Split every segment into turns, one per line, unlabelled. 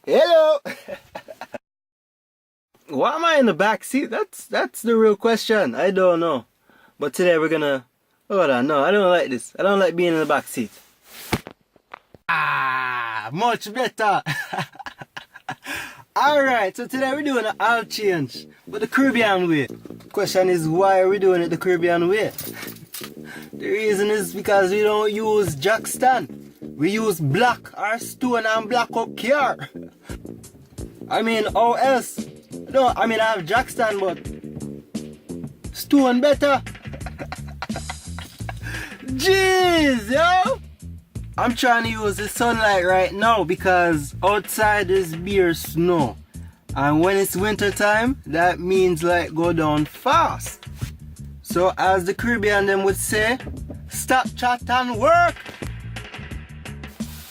Hello! Why am I in the back seat? That's the real question. I don't know. But today we're gonna... Hold on, no, I don't like this. I don't like being in the back seat. Ah, much better. Alright, so today we're doing an oil change, but the Caribbean way. Question is, why are we doing it the Caribbean way? The reason is because we don't use jack stand. We use block or stone and block up car. I mean, how else? No, I mean I have jack stand, but stone better. Jeez, yo! I'm trying to use the sunlight right now because outside is bare snow. And when it's winter time, that means like go down fast. So as the Caribbean them would say, stop chat and work.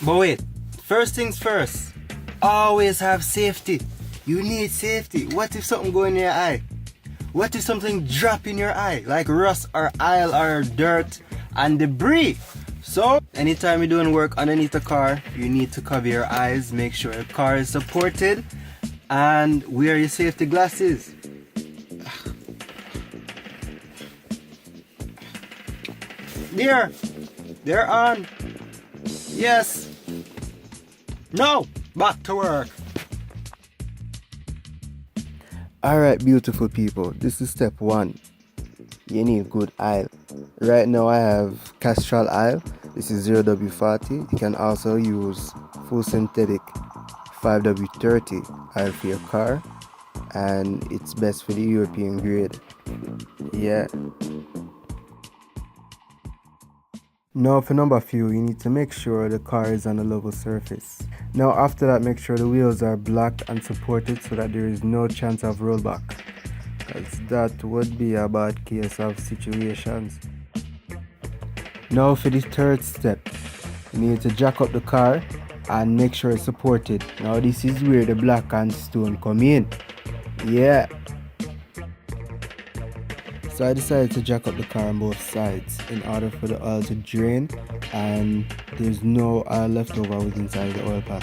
But wait, first things first, always have safety. You need safety. What if something go in your eye? What if something drop in your eye? Like rust or oil or dirt and debris. So, anytime you're doing work underneath the car, you need to cover your eyes, make sure your car is supported, and wear your safety glasses. There! They're on! Yes! No! Back to work! Alright, beautiful people, this is step 1. You need good oil. Right now I have Castrol oil. This is 0W40. You can also use full synthetic 5W30 oil for your car, and it's best for the European grade. Yeah. Now for number few, you need to make sure the car is on a level surface. Now after that, make sure the wheels are blocked and supported so that there is no chance of rollback, because that would be a bad case of situations. Now for the third step, you need to jack up the car and make sure it's supported. Now this is where the block and stone come in. Yeah. So I decided to jack up the car on both sides in order for the oil to drain and there's no oil left over with inside the oil pan.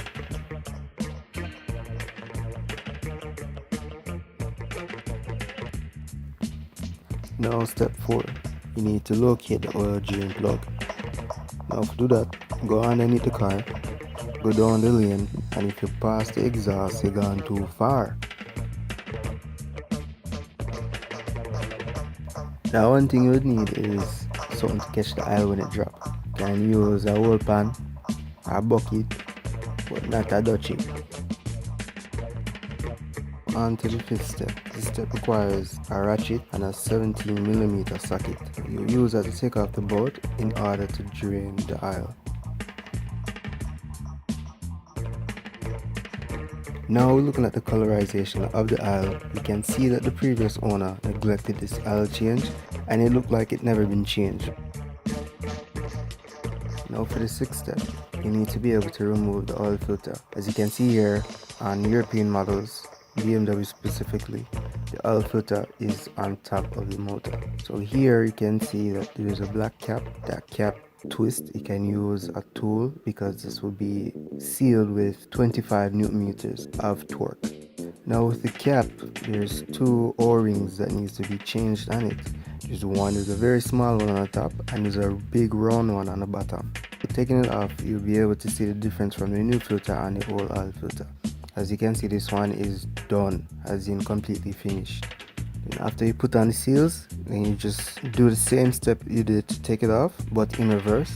Now step 4, you need to locate the oil drain plug. Now to do that, go underneath the car, go down the lane, and if you pass the exhaust, you're gone too far. Now one thing you would need is something to catch the oil when it drops. You can use a oil pan, a bucket, but not a dutchie. On to the 5th step. This step requires a ratchet and a 17mm socket. You use that to take off the bolt in order to drain the oil. Now looking at the colorization of the oil, you can see that the previous owner neglected this oil change and it looked like it never been changed. Now for the 6th step, you need to be able to remove the oil filter. As you can see here on European models, BMW specifically, the oil filter is on top of the motor. So here you can see that there is a black cap. That cap twist, you can use a tool because this will be sealed with 25 Newton meters of torque. Now with the cap, there's 2 O-rings that needs to be changed on it. There's a very small one on the top and there's a big round one on the bottom. So taking it off, you'll be able to see the difference from the new filter and the old oil filter. As you can see, this one is done, as in completely finished. Then after you put on the seals, then you just do the same step you did to take it off, but in reverse,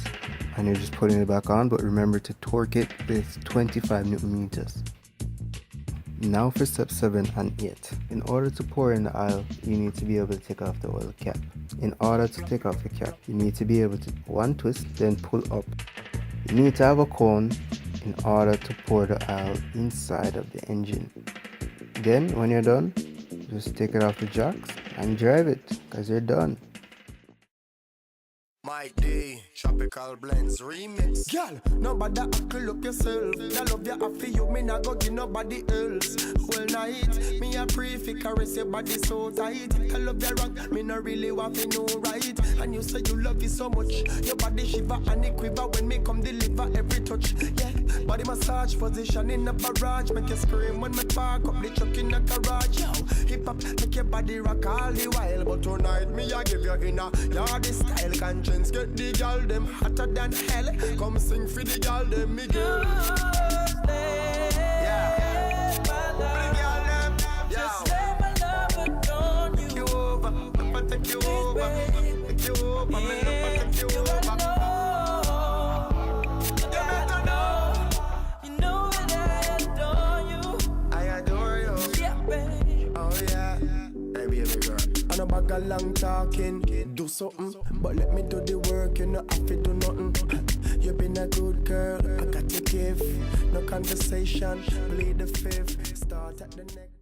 and you're just putting it back on, but remember to torque it with 25 Newton meters. Now for step 7 and 8. In order to pour in the oil, you need to be able to take off the oil cap. In order to take off the cap, you need to be able to one twist, then pull up. You need to have a cone in order to pour the oil inside of the engine. Then when you're done, just take it off the jacks and drive it, because you're done.
Mike D, Tropical Blends Remix.
Girl, nobody could look yourself. I love you, I feel you, me not go give nobody else. Whole night, me a pray fi caress your body so tight. I love you wrong, me not really want to know right. And you say you love it so much, your body shiver and it quiver when me come deliver every touch. Yeah, Body massage position in a barrage. Make you scream when me park up the truck in a garage. Yo, hip hop make your body rock all the while. But tonight me I give you in a yard style. Conscience get the girl them hotter than hell. Come sing for the girl them, me girl. Yeah, bring y'all them.
Just let my love adorn you.
Take you over, I'ma take you over. Take you over, me I'ma take you over. And a bag of long talking, do something, but let me do the work, you know have to do nothing. You been a good girl, I got to give, no conversation, bleed the fifth, start at the next.